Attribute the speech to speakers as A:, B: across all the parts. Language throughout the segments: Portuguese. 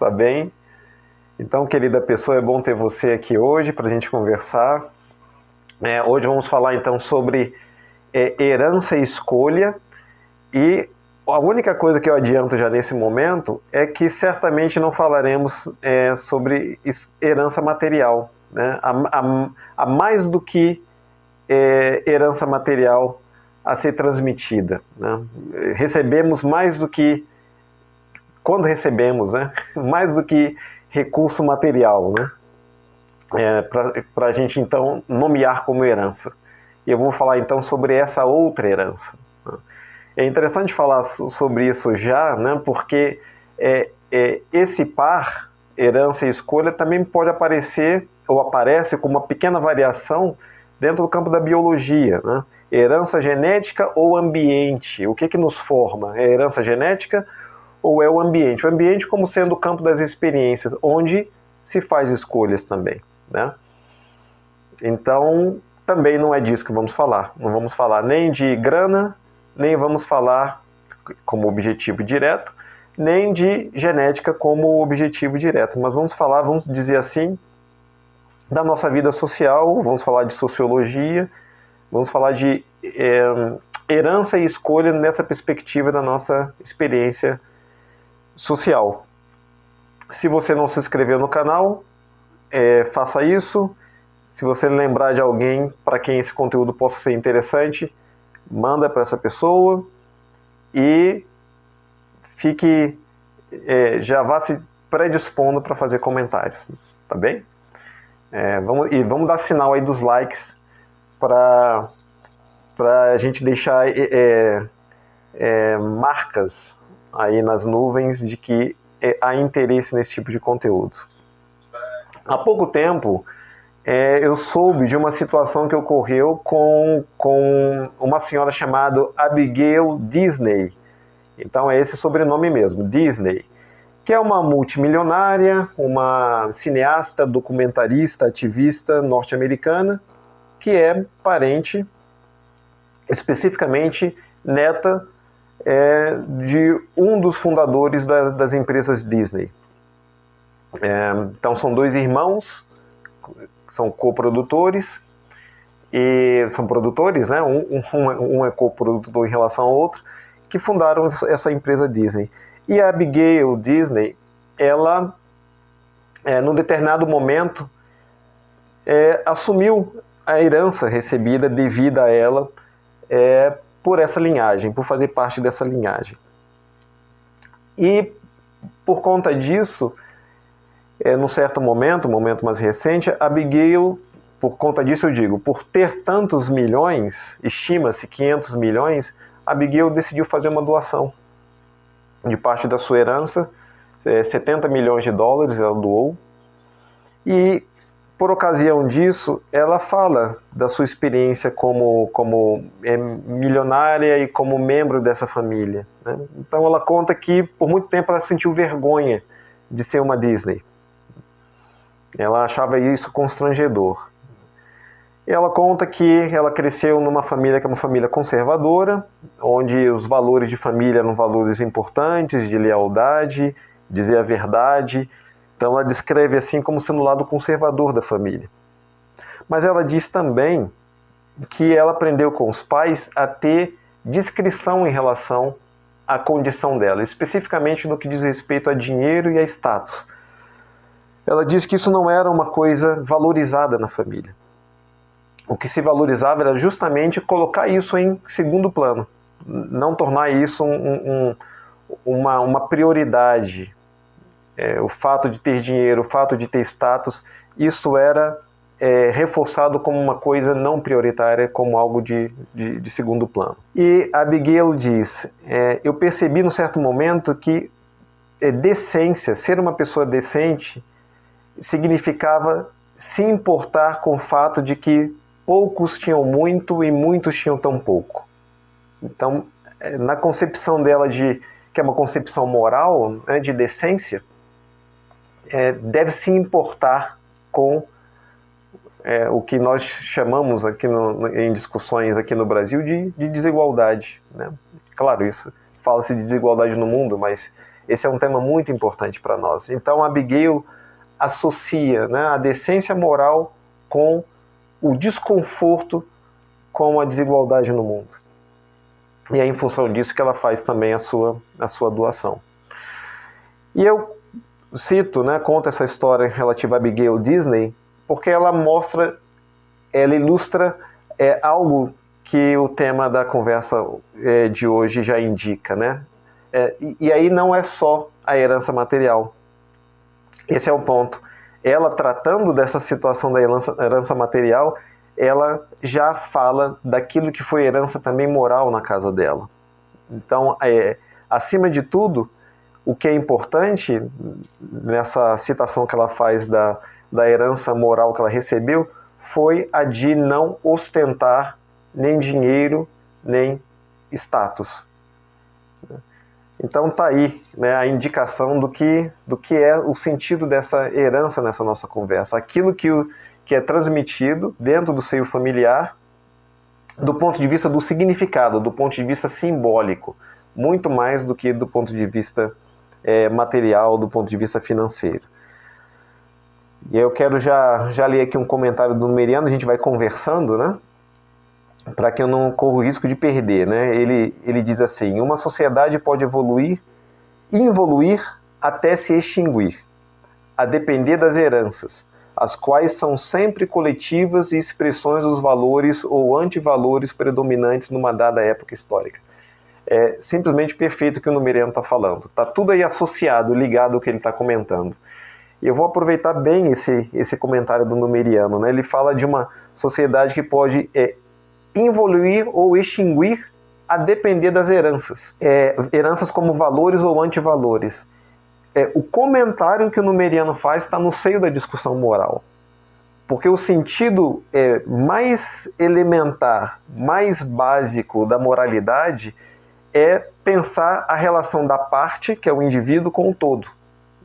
A: Tá bem? Então, querida pessoa, é bom ter você aqui hoje para a gente conversar. Hoje vamos falar então sobre herança e escolha. E a única coisa que eu adianto já nesse momento é que certamente não falaremos sobre herança material, né? Há mais do que herança material a ser transmitida, né? Recebemos mais do que, quando recebemos, né? Mais do que recurso material, né? Para a gente então nomear como herança. E eu vou falar então sobre essa outra herança. É interessante falar sobre isso já, né? Porque esse par, herança e escolha, também pode aparecer, ou aparece com uma pequena variação dentro do campo da biologia, né? Herança genética ou ambiente? O que nos forma? É herança genética ou é o ambiente? O ambiente como sendo o campo das experiências, onde se faz escolhas também, né? Então, também não é disso que vamos falar. Não vamos falar nem de grana, nem vamos falar como objetivo direto, nem de genética como objetivo direto. Mas vamos falar, vamos dizer assim, da nossa vida social, vamos falar de sociologia, vamos falar de herança e escolha nessa perspectiva da nossa experiência social. Se você não se inscreveu no canal, faça isso. Se você lembrar de alguém para quem esse conteúdo possa ser interessante, manda para essa pessoa e fique, já vá se predispondo para fazer comentários, tá bem? Vamos dar sinal aí dos likes para a gente deixar marcas aí nas nuvens de que há interesse nesse tipo de conteúdo. Há pouco tempo eu soube de uma situação que ocorreu com uma senhora chamada Abigail Disney. Então é esse sobrenome mesmo, Disney, que é uma multimilionária, uma cineasta, documentarista, ativista norte-americana, que é parente, especificamente neta de um dos fundadores das empresas Disney. Então são dois irmãos, são coprodutores, e são produtores, né? Um é coprodutor em relação ao outro, que fundaram essa empresa Disney. E a Abigail Disney, ela, num determinado momento, assumiu a herança recebida devida a ela por essa linhagem, por fazer parte dessa linhagem. E, por conta disso, num certo momento, um momento mais recente, Abigail, por conta disso eu digo, por ter tantos milhões, estima-se 500 milhões, Abigail decidiu fazer uma doação de parte da sua herança, 70 milhões de dólares ela doou, e por ocasião disso ela fala da sua experiência como milionária e como membro dessa família, né? Então ela conta que por muito tempo ela sentiu vergonha de ser uma Disney. Ela achava isso constrangedor. Ela conta que ela cresceu numa família que é uma família conservadora, onde os valores de família eram valores importantes, de lealdade, dizer a verdade. Então ela descreve assim como sendo o lado conservador da família. Mas ela diz também que ela aprendeu com os pais a ter discrição em relação à condição dela, especificamente no que diz respeito a dinheiro e a status. Ela diz que isso não era uma coisa valorizada na família. O que se valorizava era justamente colocar isso em segundo plano, não tornar isso uma prioridade. O fato de ter dinheiro, o fato de ter status, isso era reforçado como uma coisa não prioritária, como algo de segundo plano. E Abigail diz, eu percebi num certo momento que decência, ser uma pessoa decente, significava se importar com o fato de que poucos tinham muito e muitos tinham tão pouco. Então, na concepção dela que é uma concepção moral, né, de decência, deve se importar com o que nós chamamos aqui em discussões aqui no Brasil de desigualdade, né? Claro, isso fala-se de desigualdade no mundo, mas Esse é um tema muito importante para nós. Então, Abigail associa, né, a decência moral com o desconforto com a desigualdade no mundo. E é em função disso que ela faz também a sua doação. E eu cito, né, conto essa história relativa a Abigail Disney, porque ela ilustra algo que o tema da conversa de hoje já indica, né? E aí não é só a herança material. Esse é o ponto. Ela, tratando dessa situação da herança material, ela já fala daquilo que foi herança também moral na casa dela. Então, acima de tudo, o que é importante nessa citação que ela faz da herança moral que ela recebeu foi a de não ostentar nem dinheiro, nem status. Então tá aí, né, a indicação do que é o sentido dessa herança nessa nossa conversa. Aquilo que é transmitido dentro do seio familiar do ponto de vista do significado, do ponto de vista simbólico, muito mais do que do ponto de vista material, do ponto de vista financeiro. E eu quero já ler aqui um comentário do Numeriano, a gente vai conversando, né? Para que eu não corra o risco de perder, né? Ele diz assim: uma sociedade pode involuir até se extinguir, a depender das heranças, as quais são sempre coletivas e expressões dos valores ou antivalores predominantes numa dada época histórica. É simplesmente perfeito o que o Numeriano está falando. Está tudo aí associado, ligado ao que ele está comentando. E eu vou aproveitar bem esse comentário do Numeriano, né? Ele fala de uma sociedade que pode involuir ou extinguir a depender das heranças. Heranças como valores ou antivalores. O comentário que o Numeriano faz está no seio da discussão moral. Porque o sentido mais elementar, mais básico da moralidade é pensar a relação da parte, que é o indivíduo, com o todo.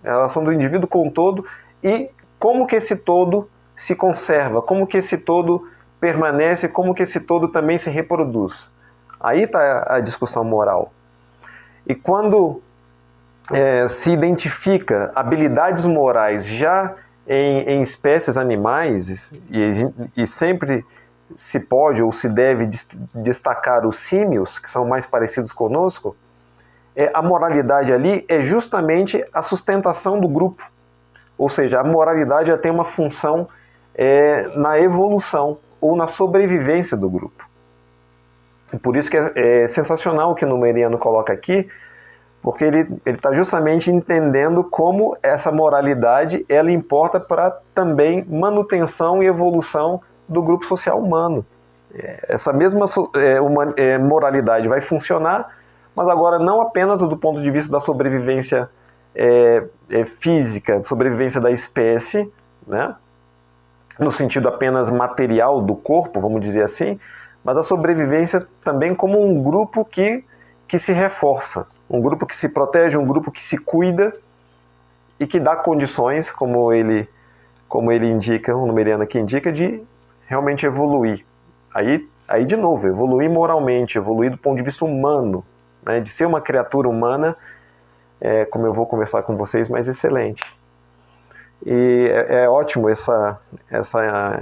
A: A relação do indivíduo com o todo e como que esse todo se conserva, como que esse todo permanece, como que esse todo também se reproduz. Aí está a discussão moral. E quando se identifica habilidades morais já em espécies animais, e sempre se pode ou se deve destacar os símios, que são mais parecidos conosco, a moralidade ali é justamente a sustentação do grupo. Ou seja, a moralidade já tem uma função na evolução ou na sobrevivência do grupo. E por isso que é sensacional o que o Numeriano coloca aqui, porque ele está justamente entendendo como essa moralidade ela importa para também manutenção e evolução do grupo social humano. Essa mesma moralidade vai funcionar, mas agora não apenas do ponto de vista da sobrevivência física, sobrevivência da espécie, né? No sentido apenas material do corpo, vamos dizer assim, mas a sobrevivência também como um grupo que se reforça, um grupo que se protege, um grupo que se cuida e que dá condições, como ele indica, o Numeriano aqui indica, de realmente evoluir. Aí de novo, evoluir moralmente, evoluir do ponto de vista humano, né, de ser uma criatura humana, como eu vou conversar com vocês, mas excelente. E é ótimo essa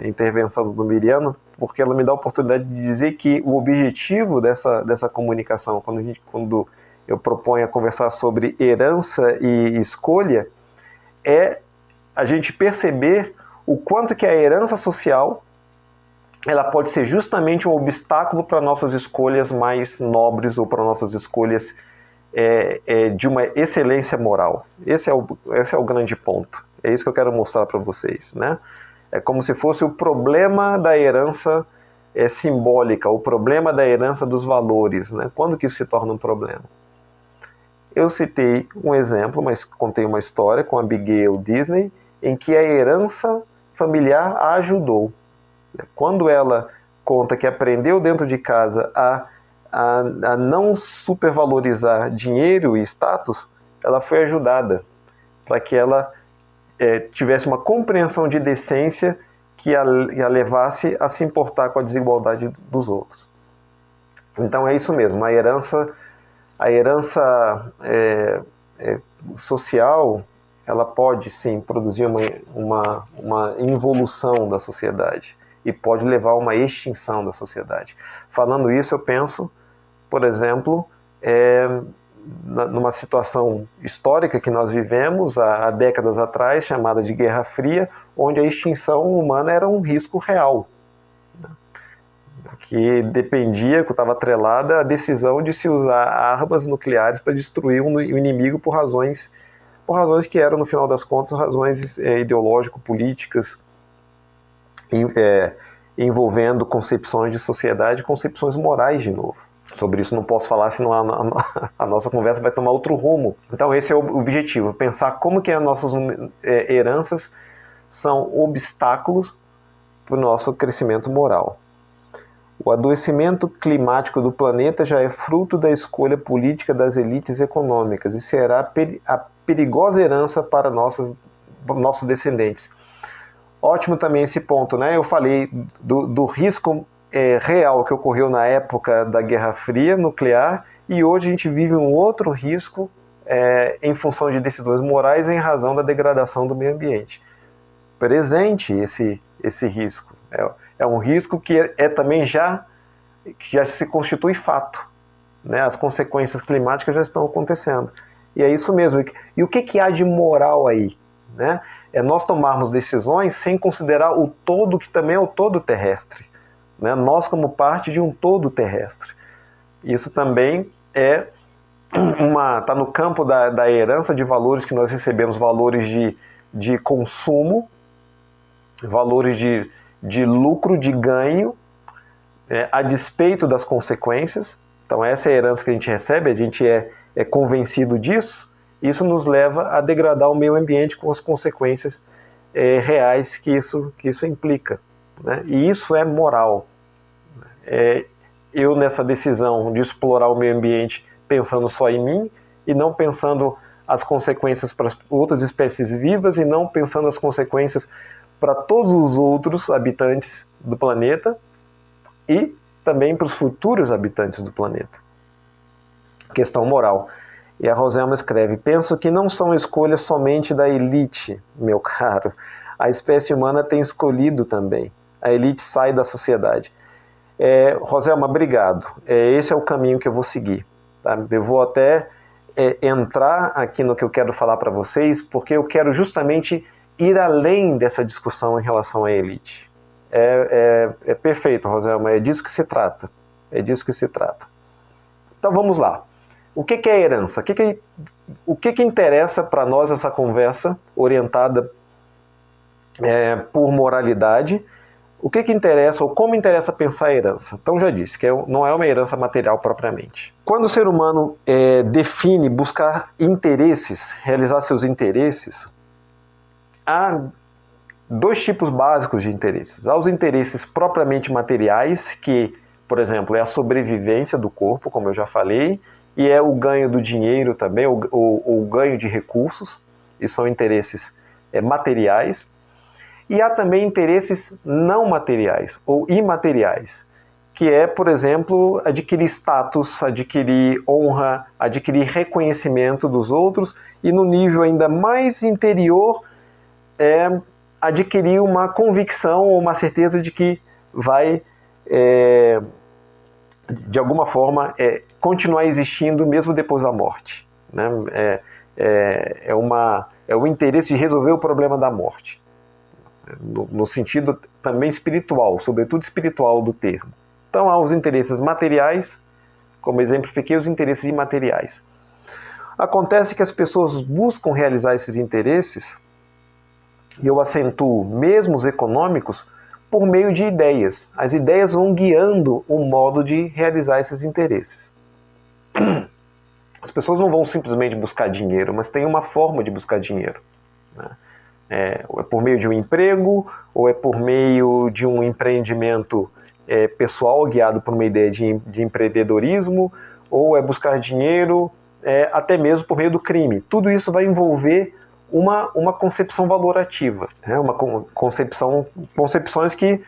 A: intervenção do Numeriano, porque ela me dá a oportunidade de dizer que o objetivo dessa comunicação, quando eu proponho a conversar sobre herança e escolha, é a gente perceber o quanto que a herança social ela pode ser justamente um obstáculo para nossas escolhas mais nobres ou para nossas escolhas de uma excelência moral. Esse é o grande ponto. É isso que eu quero mostrar para vocês, né? É como se fosse o problema da herança simbólica, o problema da herança dos valores, né? Quando que isso se torna um problema? Eu citei um exemplo, mas contei uma história com a Abigail Disney, em que a herança familiar a ajudou. Quando ela conta que aprendeu dentro de casa a não supervalorizar dinheiro e status, ela foi ajudada para que ela tivesse uma compreensão de decência que a levasse a se importar com a desigualdade dos outros. Então é isso mesmo, a herança social, ela pode sim produzir uma involução da sociedade e pode levar a uma extinção da sociedade. Falando isso, eu penso, por exemplo, numa situação histórica que nós vivemos há décadas atrás, chamada de Guerra Fria, onde a extinção humana era um risco real, que dependia, que estava atrelada à decisão de se usar armas nucleares para destruir o inimigo por razões que eram, no final das contas, razões ideológico-políticas, envolvendo concepções de sociedade, concepções morais de novo. Sobre isso não posso falar, senão a nossa conversa vai tomar outro rumo. Então esse é o objetivo, pensar como que as nossas heranças são obstáculos para o nosso crescimento moral. O adoecimento climático do planeta já é fruto da escolha política das elites econômicas e será a perigosa herança para nossos descendentes. Ótimo também esse ponto, né? Eu falei do risco real que ocorreu na época da Guerra Fria nuclear, e hoje a gente vive um outro risco em função de decisões morais em razão da degradação do meio ambiente. Presente esse risco. É um risco que também já se constitui fato, né? As consequências climáticas já estão acontecendo. E é isso mesmo. E o que há de moral aí? Né? É nós tomarmos decisões sem considerar o todo, que também é o todo terrestre. Né? Nós como parte de um todo terrestre. Isso também está no campo da herança de valores que nós recebemos, valores de consumo, valores de lucro, de ganho, a despeito das consequências. Então essa é a herança que a gente recebe, a gente é convencido disso. Isso nos leva a degradar o meio ambiente com as consequências reais que isso implica. Né? E isso é moral. Eu, nessa decisão de explorar o meio ambiente pensando só em mim e não pensando as consequências para as outras espécies vivas e não pensando as consequências para todos os outros habitantes do planeta e também para os futuros habitantes do planeta. Questão moral. E a Roselma escreve: penso que não são escolhas somente da elite, meu caro. A espécie humana tem escolhido também. A elite sai da sociedade. Roselma, obrigado. Esse é o caminho que eu vou seguir. Tá? Eu vou até entrar aqui no que eu quero falar para vocês, porque eu quero justamente ir além dessa discussão em relação à elite. É perfeito, Roselma. É disso que se trata. É disso que se trata. Então vamos lá. O que é herança? O que interessa para nós essa conversa orientada por moralidade? O que interessa, ou como interessa pensar a herança? Então já disse que não é uma herança material propriamente. Quando o ser humano define buscar interesses, realizar seus interesses, há dois tipos básicos de interesses. Há os interesses propriamente materiais, que, por exemplo, é a sobrevivência do corpo, como eu já falei, e é o ganho do dinheiro também, o ganho de recursos, e são interesses materiais. E há também interesses não materiais ou imateriais, que é, por exemplo, adquirir status, adquirir honra, adquirir reconhecimento dos outros e, no nível ainda mais interior, adquirir uma convicção ou uma certeza de que vai, de alguma forma, continuar existindo mesmo depois da morte. Né? É o interesse de resolver o problema da morte. No sentido também espiritual, sobretudo espiritual do termo. Então há os interesses materiais, como exemplifiquei, os interesses imateriais. Acontece que as pessoas buscam realizar esses interesses, e eu acentuo, mesmo os econômicos, por meio de ideias. As ideias vão guiando o modo de realizar esses interesses. As pessoas não vão simplesmente buscar dinheiro, mas tem uma forma de buscar dinheiro. Né? Ou é por meio de um emprego, ou é por meio de um empreendimento pessoal guiado por uma ideia de empreendedorismo, ou é buscar dinheiro até mesmo por meio do crime. Tudo isso vai envolver uma concepção valorativa, né? Concepções que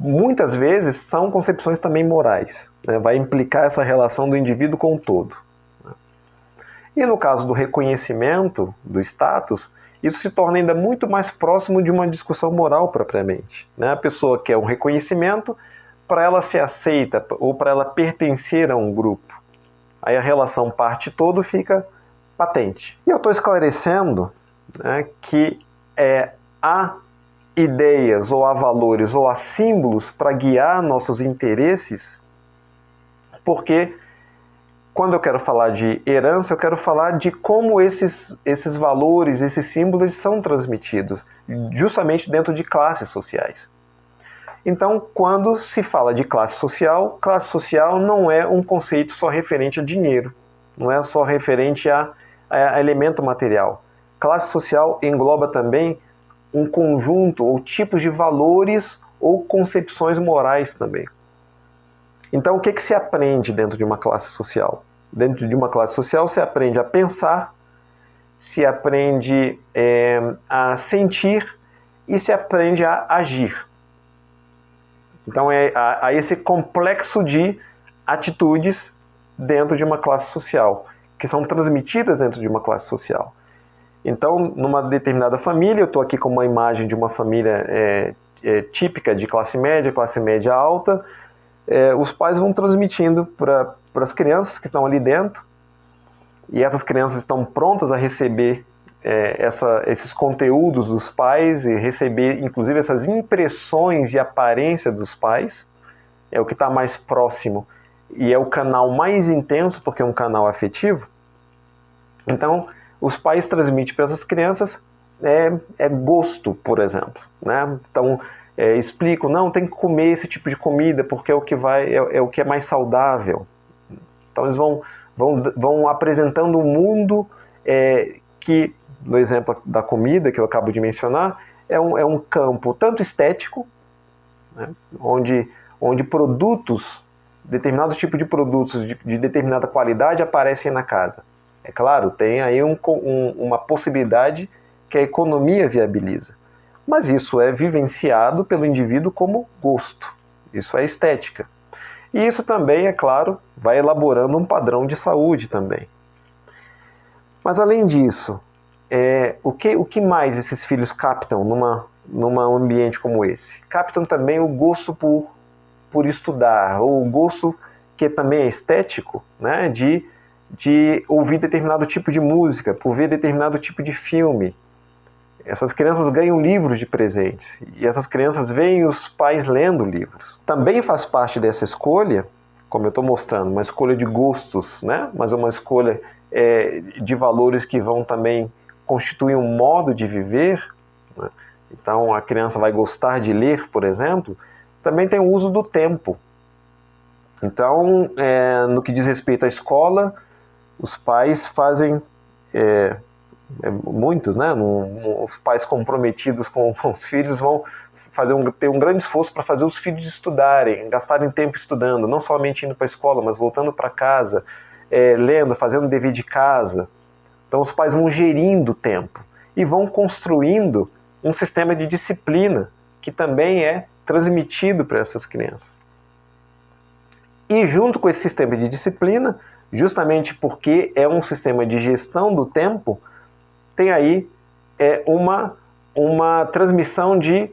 A: muitas vezes são concepções também morais, né? Vai implicar essa relação do indivíduo com o todo. E no caso do reconhecimento do status, isso se torna ainda muito mais próximo de uma discussão moral propriamente, né? A pessoa quer um reconhecimento para ela ser aceita ou para ela pertencer a um grupo. Aí a relação parte-todo fica patente. E eu estou esclarecendo, né, que há ideias ou há valores ou há símbolos para guiar nossos interesses, porque quando eu quero falar de herança, eu quero falar de como esses valores, esses símbolos são transmitidos, justamente dentro de classes sociais. Então, quando se fala de classe social não é um conceito só referente a dinheiro, não é só referente a elemento material. Classe social engloba também um conjunto ou tipos de valores ou concepções morais também. Então, o que se aprende dentro de uma classe social? Dentro de uma classe social se aprende a pensar, se aprende a sentir e se aprende a agir. Então, há esse complexo de atitudes dentro de uma classe social, que são transmitidas dentro de uma classe social. Então, numa determinada família, eu estou aqui com uma imagem de uma família típica de classe média alta, os pais vão transmitindo para as crianças que estão ali dentro, e essas crianças estão prontas a receber esses conteúdos dos pais e receber, inclusive, essas impressões e aparência dos pais. É o que está mais próximo e é o canal mais intenso, porque é um canal afetivo. Então, os pais transmitem para essas crianças gosto, por exemplo, né? Então, explicam, não, tem que comer esse tipo de comida porque é o que é mais saudável. Então, eles vão apresentando um mundo que, no exemplo da comida que eu acabo de mencionar, é um campo tanto estético, né, onde produtos, determinado tipo de produtos de determinada qualidade aparecem na casa. É claro, tem aí uma possibilidade que a economia viabiliza. Mas isso é vivenciado pelo indivíduo como gosto. Isso é estética. E isso também, é claro, vai elaborando um padrão de saúde também. Mas além disso, o que mais esses filhos captam num ambiente como esse? Captam também o gosto por estudar, ou o gosto que também é estético, né, de ouvir determinado tipo de música, por ver determinado tipo de filme. Essas crianças ganham livros de presentes e essas crianças veem os pais lendo livros. Também faz parte dessa escolha, como eu estou mostrando, uma escolha de gostos, né? Mas uma escolha de valores que vão também constituir um modo de viver, né? Então a criança vai gostar de ler, por exemplo. Também tem o uso do tempo. Então, no que diz respeito à escola, os pais fazem... muitos, né? Os pais comprometidos com os filhos vão ter um grande esforço para fazer os filhos estudarem, gastarem tempo estudando, não somente indo para a escola, mas voltando para casa, lendo, fazendo dever de casa. Então os pais vão gerindo o tempo e vão construindo um sistema de disciplina que também é transmitido para essas crianças. E junto com esse sistema de disciplina, justamente porque é um sistema de gestão do tempo, tem aí uma transmissão de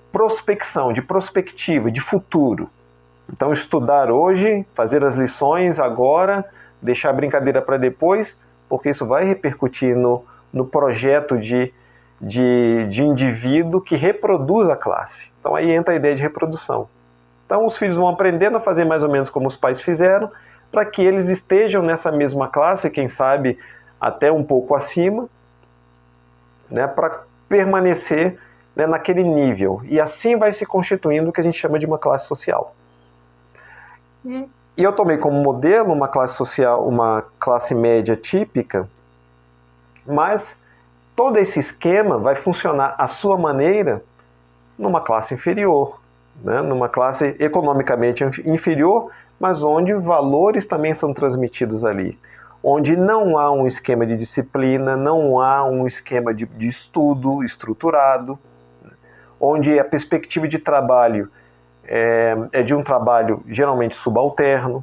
A: prospecção, de prospectiva, de futuro. Então, estudar hoje, fazer as lições agora, deixar a brincadeira para depois, porque isso vai repercutir no projeto de indivíduo que reproduz a classe. Então, aí entra a ideia de reprodução. Então, os filhos vão aprendendo a fazer mais ou menos como os pais fizeram, para que eles estejam nessa mesma classe, quem sabe até um pouco acima, né, para permanecer, né, naquele nível. E assim vai se constituindo o que a gente chama de uma classe social. E eu tomei como modelo uma classe social, uma classe média típica, mas todo esse esquema vai funcionar à sua maneira numa classe inferior, né, numa classe economicamente inferior, mas onde valores também são transmitidos ali. Onde não há um esquema de disciplina, não há um esquema de estudo estruturado, onde a perspectiva de trabalho é de um trabalho geralmente subalterno,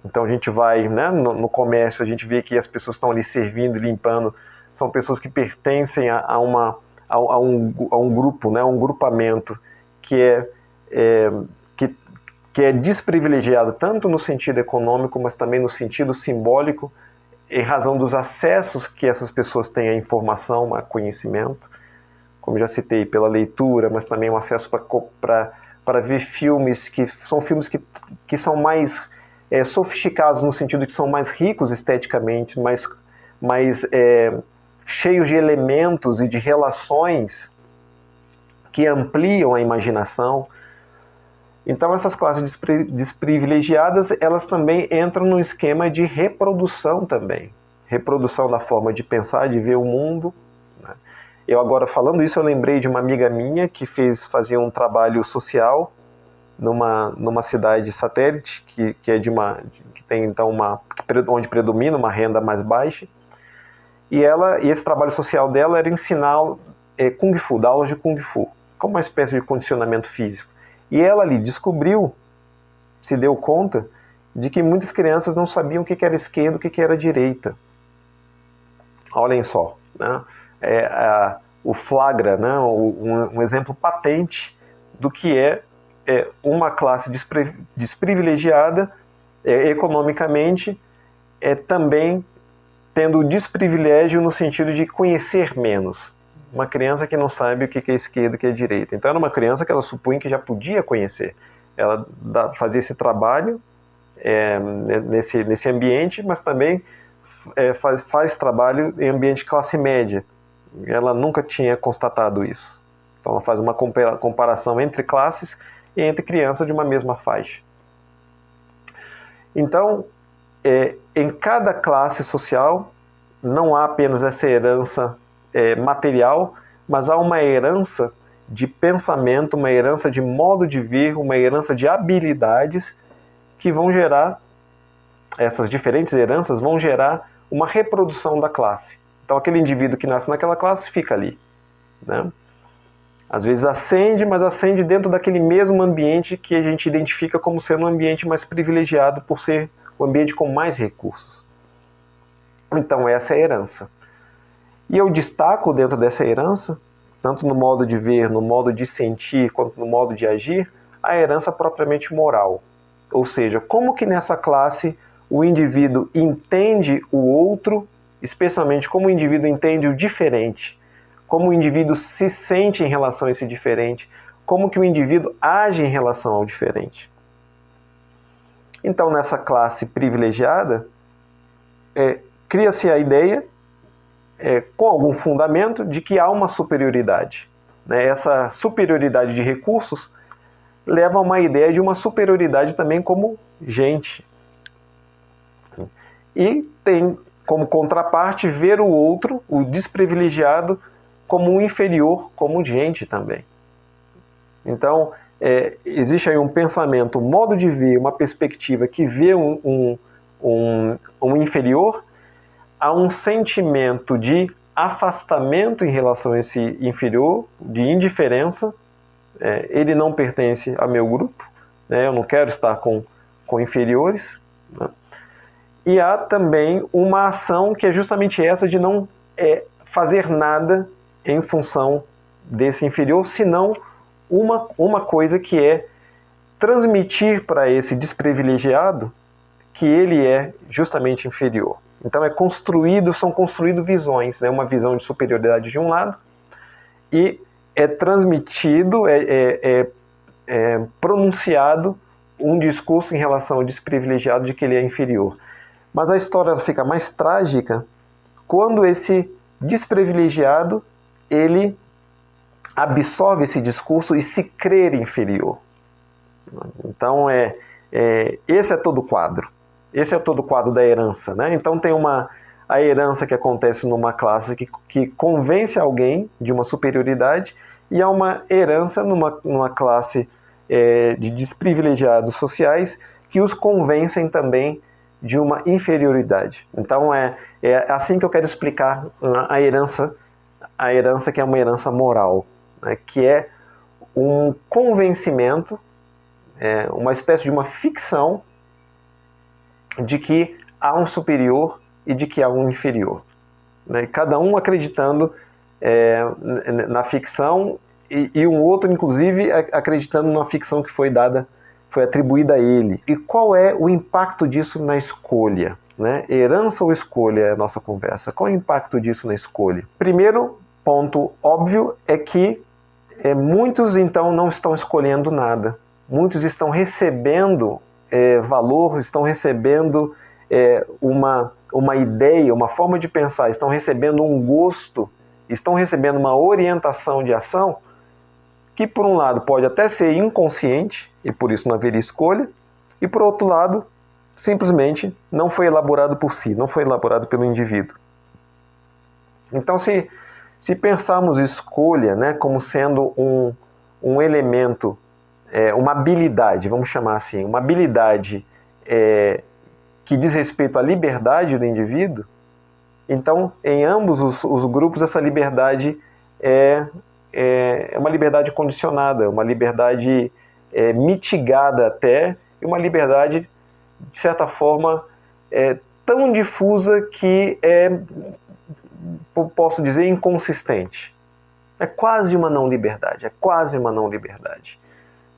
A: Então a gente vai, né, no comércio, a gente vê que as pessoas estão ali servindo, limpando, são pessoas que pertencem a um grupo, né, um grupamento que é desprivilegiado tanto no sentido econômico, mas também no sentido simbólico, em razão dos acessos que essas pessoas têm à informação, a conhecimento, como já citei, pela leitura, mas também um acesso para ver filmes que são filmes que são mais sofisticados no sentido que são mais ricos esteticamente, mais cheios de elementos e de relações que ampliam a imaginação. Então essas classes desprivilegiadas, elas também entram no esquema de reprodução também. Reprodução da forma de pensar, de ver o mundo. Né? Eu agora falando isso, eu lembrei de uma amiga minha que fazia um trabalho social numa cidade satélite, que é que tem então onde predomina uma renda mais baixa. E esse trabalho social dela era ensinar Kung Fu, dar aulas de Kung Fu, como uma espécie de condicionamento físico. E ela ali se deu conta de que muitas crianças não sabiam o que era esquerda, o que era direita. Olhem só, né? O flagra, né? Um exemplo patente do que é uma classe desprivilegiada economicamente, também tendo o desprivilégio no sentido de conhecer menos. Uma criança que não sabe o que é esquerda e o que é direita. Então era uma criança que ela supunha que já podia conhecer. Ela fazia esse trabalho nesse ambiente, mas também faz trabalho em ambiente de classe média. Ela nunca tinha constatado isso. Então ela faz uma comparação entre classes e entre crianças de uma mesma faixa. Então, em cada classe social, não há apenas essa herança material, mas há uma herança de pensamento, uma herança de modo de ver, uma herança de habilidades que vão gerar, essas diferentes heranças vão gerar uma reprodução da classe. Então aquele indivíduo que nasce naquela classe fica ali, né? Às vezes ascende, mas ascende dentro daquele mesmo ambiente que a gente identifica como sendo um ambiente mais privilegiado por ser o ambiente com mais recursos. Então essa é a herança. E eu destaco dentro dessa herança, tanto no modo de ver, no modo de sentir, quanto no modo de agir, a herança propriamente moral. Ou seja, como que nessa classe o indivíduo entende o outro, especialmente como o indivíduo entende o diferente, como o indivíduo se sente em relação a esse diferente, como que o indivíduo age em relação ao diferente. Então, nessa classe privilegiada, cria-se a ideia, com algum fundamento, de que há uma superioridade. Né? Essa superioridade de recursos leva a uma ideia de uma superioridade também como gente. E tem como contraparte ver o outro, o desprivilegiado, como um inferior, como gente também. Então, existe aí um pensamento, um modo de ver, uma perspectiva que vê um inferior, há um sentimento de afastamento em relação a esse inferior, de indiferença. Ele não pertence ao meu grupo, né? Eu não quero estar com inferiores. Né? E há também uma ação que é justamente essa de não fazer nada em função desse inferior, senão uma coisa que é transmitir para esse desprivilegiado que ele é justamente inferior. Então são construídas visões, né? Uma visão de superioridade de um lado, e é transmitido, pronunciado um discurso em relação ao desprivilegiado de que ele é inferior. Mas a história fica mais trágica quando esse desprivilegiado ele absorve esse discurso e se crer inferior. Então esse é todo o quadro. Esse é todo o quadro da herança, né? Então tem a herança que acontece numa classe que convence alguém de uma superioridade, e há uma herança numa classe de desprivilegiados sociais que os convencem também de uma inferioridade. Então é assim que eu quero explicar a herança que é uma herança moral, né? Que é um convencimento, uma espécie de uma ficção de que há um superior e de que há um inferior, né? Cada um acreditando na ficção e um outro, inclusive, acreditando na ficção que foi atribuída a ele. E qual é o impacto disso na escolha, né? Herança ou escolha é a nossa conversa. Qual é o impacto disso na escolha? Primeiro ponto óbvio é que muitos, então, não estão escolhendo nada. Muitos estão recebendo valor, estão recebendo uma ideia, uma forma de pensar, estão recebendo um gosto, estão recebendo uma orientação de ação que, por um lado, pode até ser inconsciente, e por isso não haveria escolha, e, por outro lado, simplesmente não foi elaborado por si, não foi elaborado pelo indivíduo. Então, se pensarmos escolha, né, como sendo um elemento, uma habilidade, vamos chamar assim, uma habilidade que diz respeito à liberdade do indivíduo, então, em ambos os grupos, essa liberdade é uma liberdade condicionada, uma liberdade mitigada até, e uma liberdade, de certa forma, tão difusa que posso dizer, inconsistente. É quase uma não liberdade,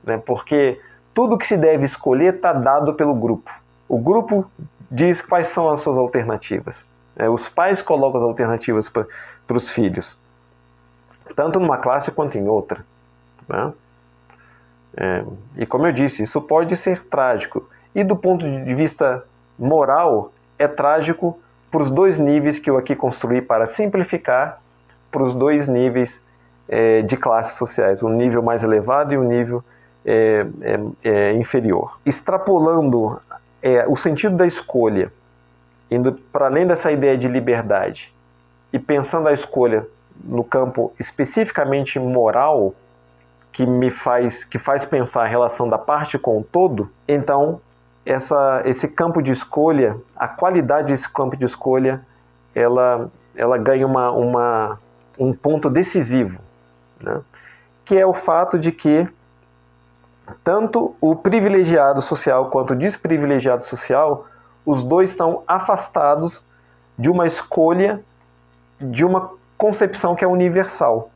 A: né? Porque tudo que se deve escolher está dado pelo grupo. O grupo diz quais são as suas alternativas. Os pais colocam as alternativas para os filhos, tanto numa classe quanto em outra, né? E como eu disse, isso pode ser trágico. E do ponto de vista moral, é trágico para os dois níveis que eu aqui construí para simplificar, para os dois níveis de classes sociais, um nível mais elevado e um nível inferior. Extrapolando o sentido da escolha, indo para além dessa ideia de liberdade e pensando a escolha no campo especificamente moral, que faz pensar a relação da parte com o todo, então esse campo de escolha, a qualidade desse campo de escolha, ela ganha um ponto decisivo, né? Que é o fato de que tanto o privilegiado social quanto o desprivilegiado social, os dois estão afastados de uma escolha, de uma concepção que é universal.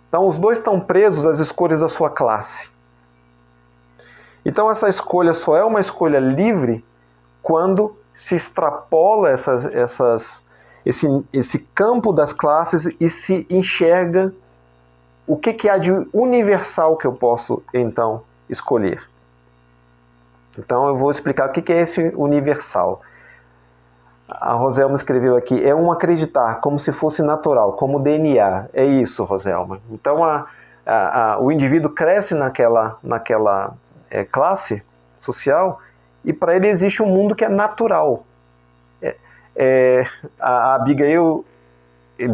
A: Então, os dois estão presos às escolhas da sua classe. Então, essa escolha só é uma escolha livre quando se extrapola esse campo das classes e se enxerga o que há de universal que eu posso, então, escolher. Então, eu vou explicar o que é esse universal. A Roselma escreveu aqui, é um acreditar como se fosse natural, como DNA. É isso, Roselma. Então, o indivíduo cresce naquela classe social e para ele existe um mundo que é natural. A Abigail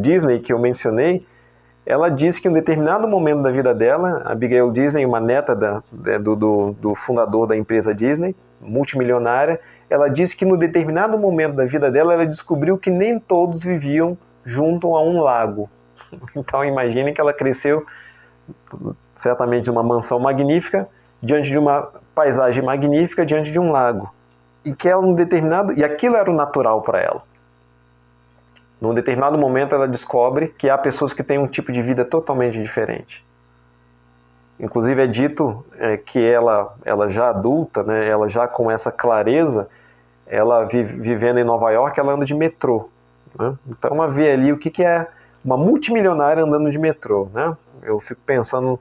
A: Disney, que eu mencionei, ela disse que em um determinado momento da vida dela, a Abigail Disney, uma neta do fundador da empresa Disney, multimilionária, ela disse que no determinado momento da vida dela, ela descobriu que nem todos viviam junto a um lago. Então imagine que ela cresceu certamente numa mansão magnífica, diante de uma paisagem magnífica, diante de um lago. E que ela e aquilo era o natural para ela. Num determinado momento ela descobre que há pessoas que têm um tipo de vida totalmente diferente. Inclusive é dito que ela já adulta, né, ela já com essa clareza, ela vivendo em Nova York, ela anda de metrô, né? Então ela vê ali o que é uma multimilionária andando de metrô, né? Eu fico pensando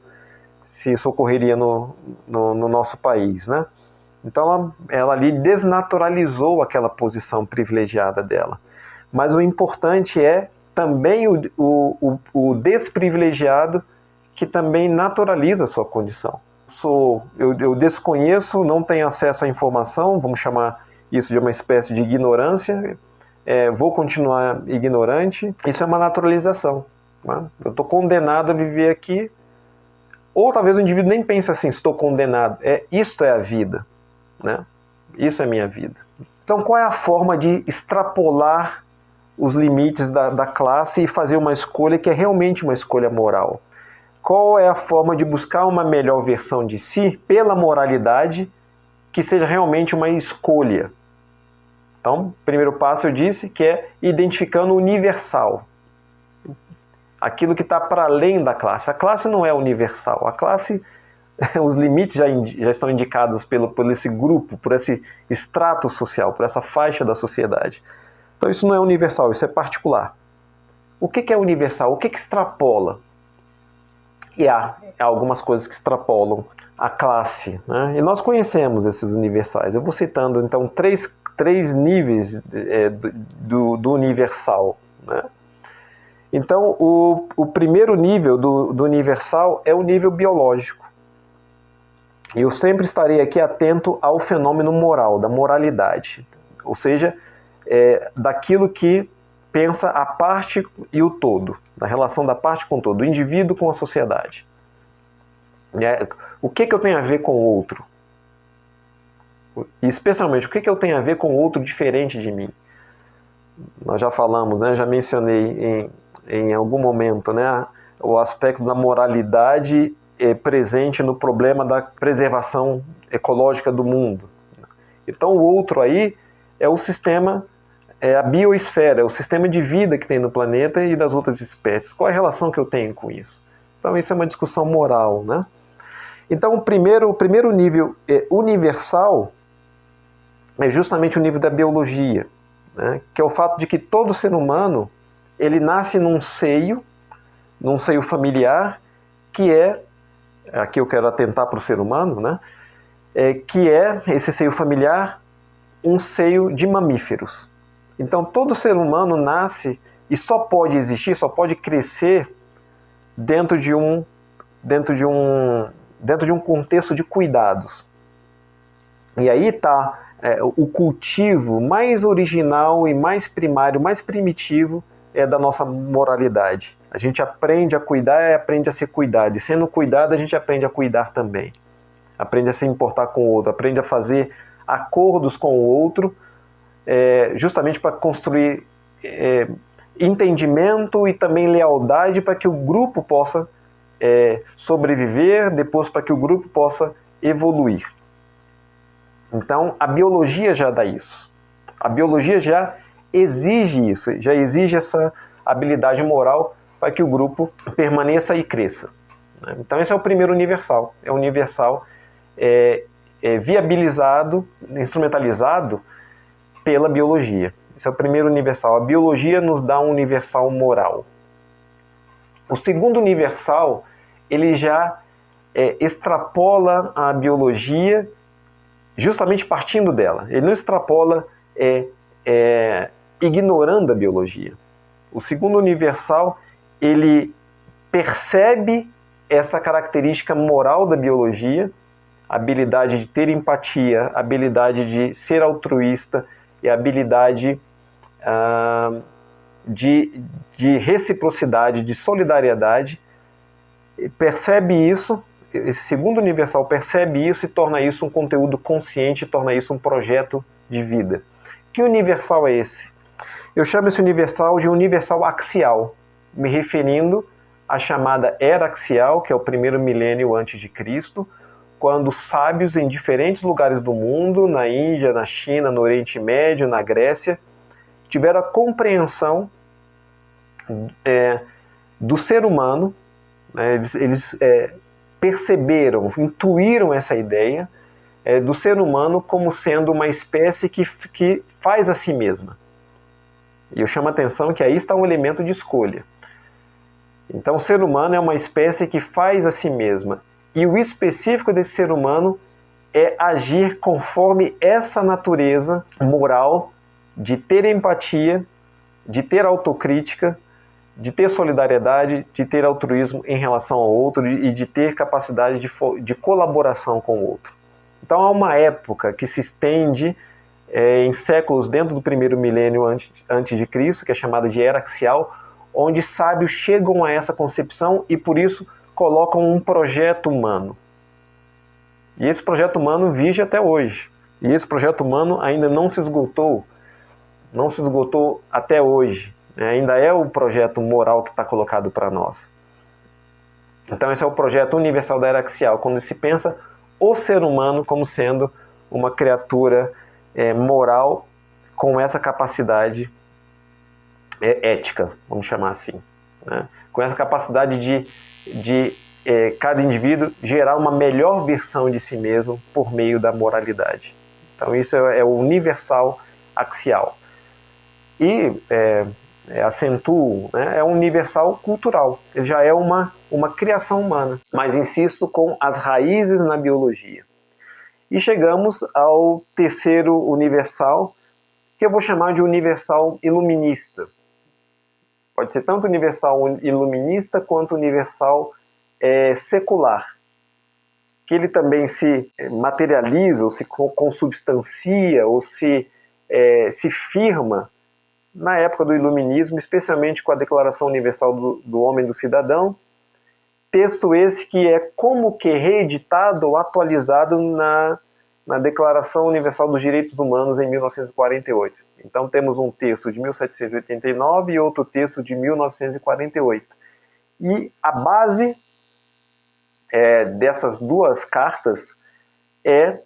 A: se isso ocorreria no nosso país, né? Então ela ali desnaturalizou aquela posição privilegiada dela. Mas o importante é também o desprivilegiado que também naturaliza a sua condição. Eu desconheço, não tenho acesso à informação, vamos chamar isso de uma espécie de ignorância, vou continuar ignorante, isso é uma naturalização, né? Eu estou condenado a viver aqui, ou talvez o indivíduo nem pense assim, estou condenado, isto é a vida, né? Isso é minha vida. Então qual é a forma de extrapolar os limites da classe e fazer uma escolha que é realmente uma escolha moral? Qual é a forma de buscar uma melhor versão de si pela moralidade que seja realmente uma escolha? Então, primeiro passo eu disse que é identificando o universal. Aquilo que está para além da classe. A classe não é universal. A classe, os limites já estão indicados por esse grupo, por esse extrato social, por essa faixa da sociedade. Então isso não é universal, isso é particular. O que é universal? O que extrapola? E há algumas coisas que extrapolam a classe, né? E nós conhecemos esses universais. Eu vou citando então três níveis do universal, né? Então o primeiro nível do universal é o nível biológico. E eu sempre estarei aqui atento ao fenômeno moral, da moralidade, ou seja, daquilo que pensa a parte e o todo, na relação da parte com o todo, do indivíduo com a sociedade. O que eu tenho a ver com o outro? E especialmente, o que eu tenho a ver com o outro diferente de mim? Nós já falamos, né, já mencionei em algum momento, né, o aspecto da moralidade presente no problema da preservação ecológica do mundo. Então o outro aí é o sistema, a bioesfera, é o sistema de vida que tem no planeta e das outras espécies. Qual é a relação que eu tenho com isso? Então isso é uma discussão moral, né? Então o primeiro nível universal é justamente o nível da biologia, né? Que é o fato de que todo ser humano ele nasce num seio familiar, que aqui eu quero atentar para o ser humano, né? Que é esse seio familiar um seio de mamíferos. Então todo ser humano nasce e só pode existir, só pode crescer dentro de um contexto de cuidados. E aí está o cultivo mais original e mais primário, mais primitivo da nossa moralidade. A gente aprende a cuidar e aprende a ser cuidado. E sendo cuidado, a gente aprende a cuidar também. Aprende a se importar com o outro, aprende a fazer acordos com o outro, justamente para construir entendimento e também lealdade para que o grupo possa sobreviver, depois para que o grupo possa evoluir. Então, a biologia já dá isso. A biologia já exige isso, já exige essa habilidade moral para que o grupo permaneça e cresça. Então, esse é o primeiro universal. É o universal viabilizado, instrumentalizado pela biologia. Esse é o primeiro universal. A biologia nos dá um universal moral. O segundo universal, ele já extrapola a biologia justamente partindo dela. Ele não extrapola ignorando a biologia. O segundo universal, ele percebe essa característica moral da biologia, a habilidade de ter empatia, a habilidade de ser altruísta e a habilidade de reciprocidade, de solidariedade. Percebe isso, esse segundo universal percebe isso e torna isso um conteúdo consciente, torna isso um projeto de vida. Que universal é esse? Eu chamo esse universal de universal axial, me referindo à chamada era axial, que é o primeiro milênio antes de Cristo, quando sábios em diferentes lugares do mundo, na Índia, na China, no Oriente Médio, na Grécia, tiveram a compreensão do ser humano, né? Eles perceberam, intuíram essa ideia do ser humano como sendo uma espécie que faz a si mesma. E eu chamo a atenção que aí está um elemento de escolha. Então o ser humano é uma espécie que faz a si mesma. E o específico desse ser humano é agir conforme essa natureza moral de ter empatia, de ter autocrítica, de ter solidariedade, de ter altruísmo em relação ao outro e de ter capacidade de colaboração com o outro. Então há uma época que se estende em séculos dentro do primeiro milênio antes de Cristo, que é chamada de era axial, onde sábios chegam a essa concepção e por isso colocam um projeto humano. E esse projeto humano vige até hoje. E esse projeto humano ainda não se esgotou até hoje. Ainda é o projeto moral que está colocado para nós. Então esse é o projeto universal da era axial, quando se pensa o ser humano como sendo uma criatura moral com essa capacidade ética, vamos chamar assim, né? Com essa capacidade de cada indivíduo gerar uma melhor versão de si mesmo por meio da moralidade. Então isso é o universal axial. E acentuo, né, é um universal cultural, ele já é uma criação humana, mas insisto com as raízes na biologia. E chegamos ao terceiro universal, que eu vou chamar de universal iluminista. Pode ser tanto universal iluminista quanto universal secular, que ele também se materializa, ou se consubstancia, ou se firma na época do Iluminismo, especialmente com a Declaração Universal do Homem e do Cidadão, texto esse que é como que reeditado ou atualizado na Declaração Universal dos Direitos Humanos em 1948. Então temos um texto de 1789 e outro texto de 1948. E a base dessas duas cartas é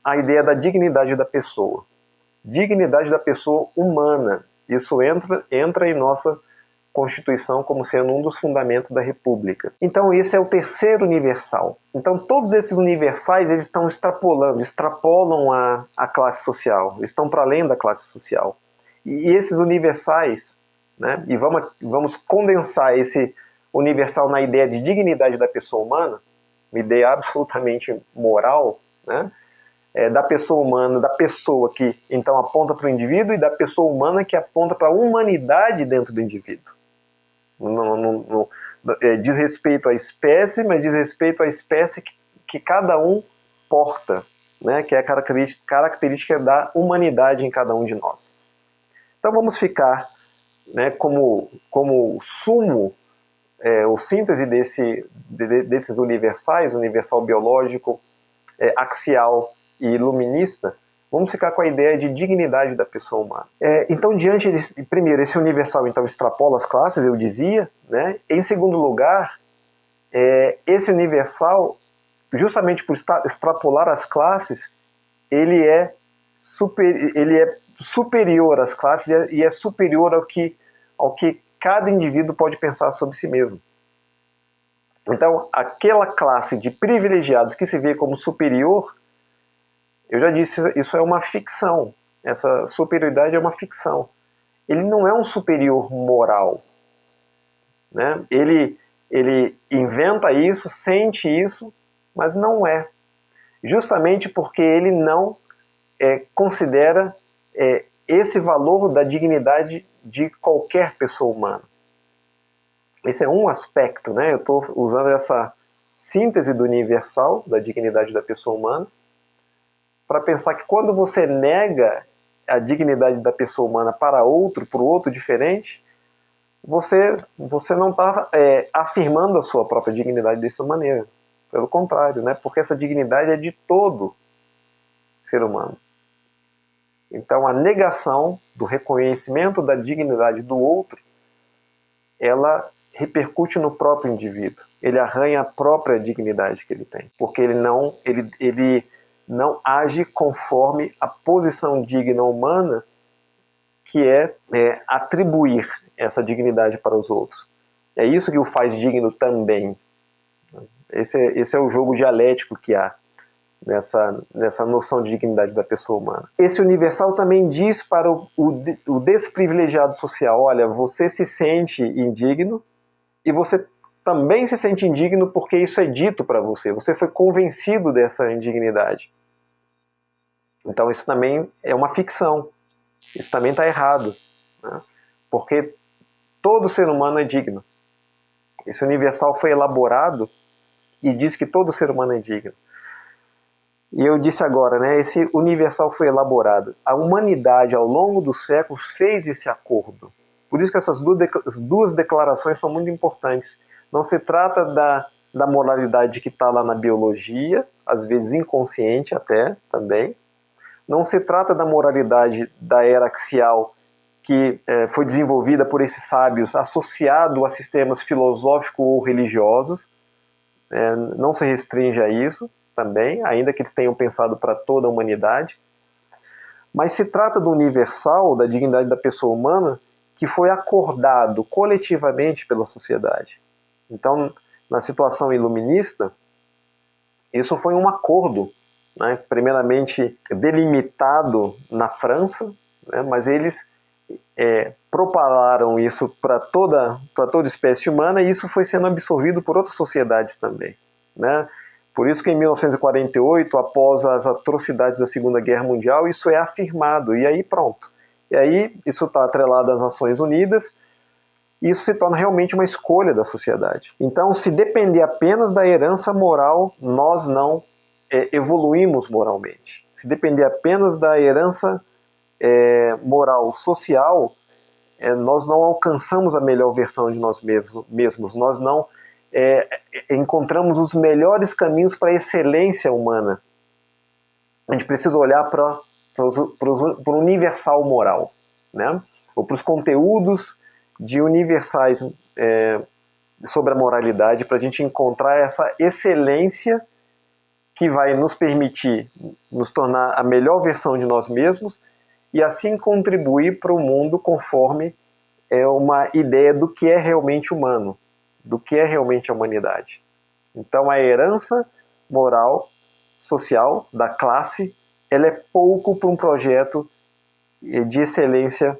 A: a ideia da dignidade da pessoa. Dignidade da pessoa humana. Isso entra em nossa Constituição como sendo um dos fundamentos da República. Então esse é o terceiro universal. Então todos esses universais eles estão extrapolam a classe social, estão para além da classe social. E esses universais, né, e vamos condensar esse universal na ideia de dignidade da pessoa humana, uma ideia absolutamente moral, né, da pessoa humana, da pessoa que então aponta para o indivíduo e da pessoa humana que aponta para a humanidade dentro do indivíduo. Não diz respeito à espécie, mas diz respeito à espécie que cada um porta, né, que é a característica da humanidade em cada um de nós. Então vamos ficar, né, como sumo, ou síntese desses universais, universal biológico, axial e iluminista, vamos ficar com a ideia de dignidade da pessoa humana. Então, primeiro, esse universal então extrapola as classes, eu dizia, né? Em segundo lugar, esse universal, justamente por extrapolar as classes, ele é superior às classes e é superior ao que cada indivíduo pode pensar sobre si mesmo. Então, aquela classe de privilegiados que se vê como superior, eu já disse, isso é uma ficção. Essa superioridade é uma ficção. Ele não é um superior moral, né? Ele inventa isso, sente isso, mas não é. Justamente porque ele não considera esse valor da dignidade de qualquer pessoa humana. Esse é um aspecto, né? Eu estou usando essa síntese do universal, da dignidade da pessoa humana, para pensar que quando você nega a dignidade da pessoa humana para o outro diferente, você não está afirmando a sua própria dignidade dessa maneira. Pelo contrário, né? Porque essa dignidade é de todo ser humano. Então a negação do reconhecimento da dignidade do outro, ela repercute no próprio indivíduo. Ele arranha a própria dignidade que ele tem, porque ele não age conforme a posição digna humana, que é atribuir essa dignidade para os outros. É isso que o faz digno também. Esse é o jogo dialético que há nessa noção de dignidade da pessoa humana. Esse universal também diz para o desprivilegiado social: olha, você se sente indigno e você também se sente indigno porque isso é dito para você. Você foi convencido dessa indignidade. Então isso também é uma ficção. Isso também está errado, né? Porque todo ser humano é digno. Esse universal foi elaborado e diz que todo ser humano é digno. E eu disse agora, né, esse universal foi elaborado. A humanidade, ao longo dos séculos, fez esse acordo. Por isso que essas duas declarações são muito importantes. Não se trata da moralidade que está lá na biologia, às vezes inconsciente até, também. Não se trata da moralidade da era axial que foi desenvolvida por esses sábios associado a sistemas filosóficos ou religiosos. Não se restringe a isso também, ainda que eles tenham pensado para toda a humanidade. mas se trata do universal, da dignidade da pessoa humana, que foi acordado coletivamente pela sociedade. Então, na situação iluminista, isso foi um acordo, né, primeiramente delimitado na França, né, mas eles propalaram isso para toda espécie humana, e isso foi sendo absorvido por outras sociedades também, né? Por isso que em 1948, após as atrocidades da Segunda Guerra Mundial, isso é afirmado, e aí pronto. E aí isso está atrelado às Nações Unidas, e isso se torna realmente uma escolha da sociedade. Então, se depender apenas da herança moral, nós não evoluímos moralmente. Se depender apenas da herança moral social, nós não alcançamos a melhor versão de nós mesmos, nós não encontramos os melhores caminhos para a excelência humana. A gente precisa olhar para o universal moral, né? Ou para os conteúdos de universais sobre a moralidade, para a gente encontrar essa excelência que vai nos permitir nos tornar a melhor versão de nós mesmos e assim contribuir para o mundo conforme uma ideia do que é realmente humano, do que é realmente a humanidade. Então a herança moral, social, da classe, ela é pouco para um projeto de excelência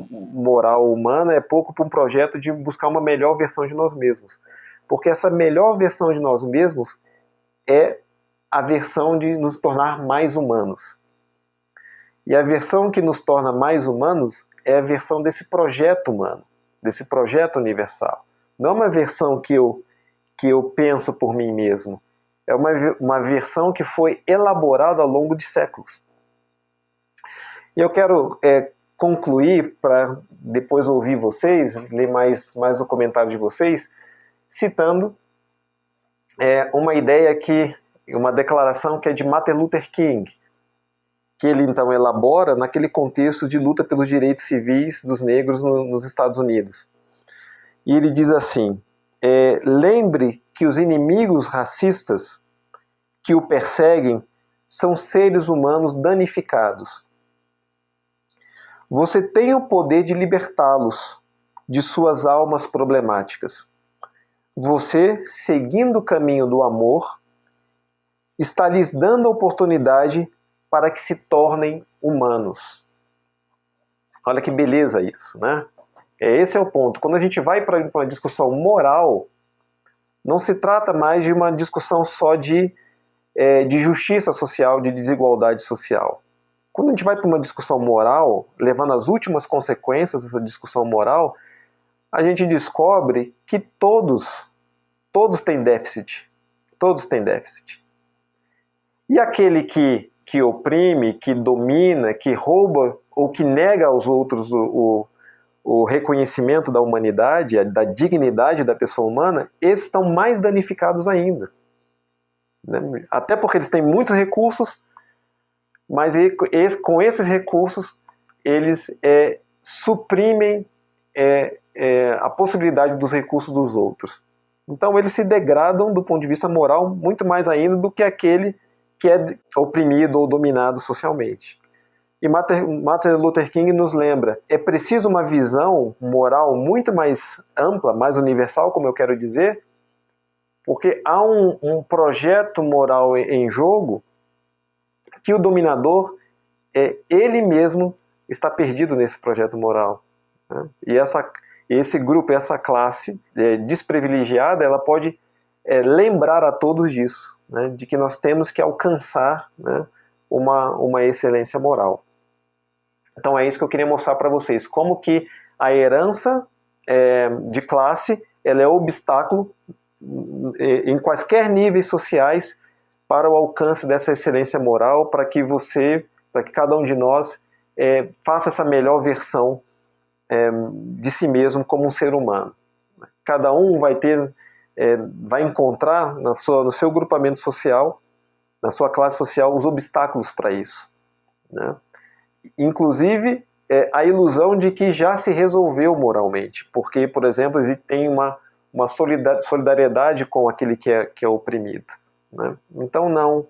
A: moral humana, é pouco para um projeto de buscar uma melhor versão de nós mesmos. Porque essa melhor versão de nós mesmos é a versão de nos tornar mais humanos. E a versão que nos torna mais humanos é a versão desse projeto humano, desse projeto universal. Não é uma versão que eu penso por mim mesmo. É uma versão que foi elaborada ao longo de séculos. E eu quero concluir, para depois ouvir vocês, ler mais o comentário de vocês, citando uma ideia uma declaração que é de Martin Luther King, que ele então elabora naquele contexto de luta pelos direitos civis dos negros nos Estados Unidos. E ele diz assim: lembre que os inimigos racistas que o perseguem são seres humanos danificados. Você tem o poder de libertá-los de suas almas problemáticas. Você, seguindo o caminho do amor, está lhes dando a oportunidade para que se tornem humanos. Olha que beleza isso, né? Esse é o ponto. Quando a gente vai para uma discussão moral, não se trata mais de uma discussão só de justiça social, de desigualdade social. Quando a gente vai para uma discussão moral, levando as últimas consequências dessa discussão moral, a gente descobre que todos têm déficit. Todos têm déficit. E aquele que oprime, que domina, que rouba ou que nega aos outros o reconhecimento da humanidade, da dignidade da pessoa humana, esses estão mais danificados ainda. Né? Até porque eles têm muitos recursos, mas com esses recursos eles suprimem a possibilidade dos recursos dos outros. Então eles se degradam do ponto de vista moral muito mais ainda do que aquele que é oprimido ou dominado socialmente. E Martin Luther King nos lembra, é preciso uma visão moral muito mais ampla, mais universal, como eu quero dizer, porque há um projeto moral em jogo que o dominador, ele mesmo, está perdido nesse projeto moral. Né? E esse grupo, essa classe desprivilegiada, ela pode lembrar a todos disso, né? De que nós temos que alcançar, né, uma excelência moral. Então é isso que eu queria mostrar para vocês, como que a herança de classe ela é obstáculo em quaisquer níveis sociais para o alcance dessa excelência moral, para que cada um de nós faça essa melhor versão de si mesmo como um ser humano. Cada um vai encontrar no seu grupamento social, na sua classe social, os obstáculos para isso. Né? Inclusive, a ilusão de que já se resolveu moralmente, porque, por exemplo, tem uma solidariedade com aquele que é oprimido. Né? Então, não.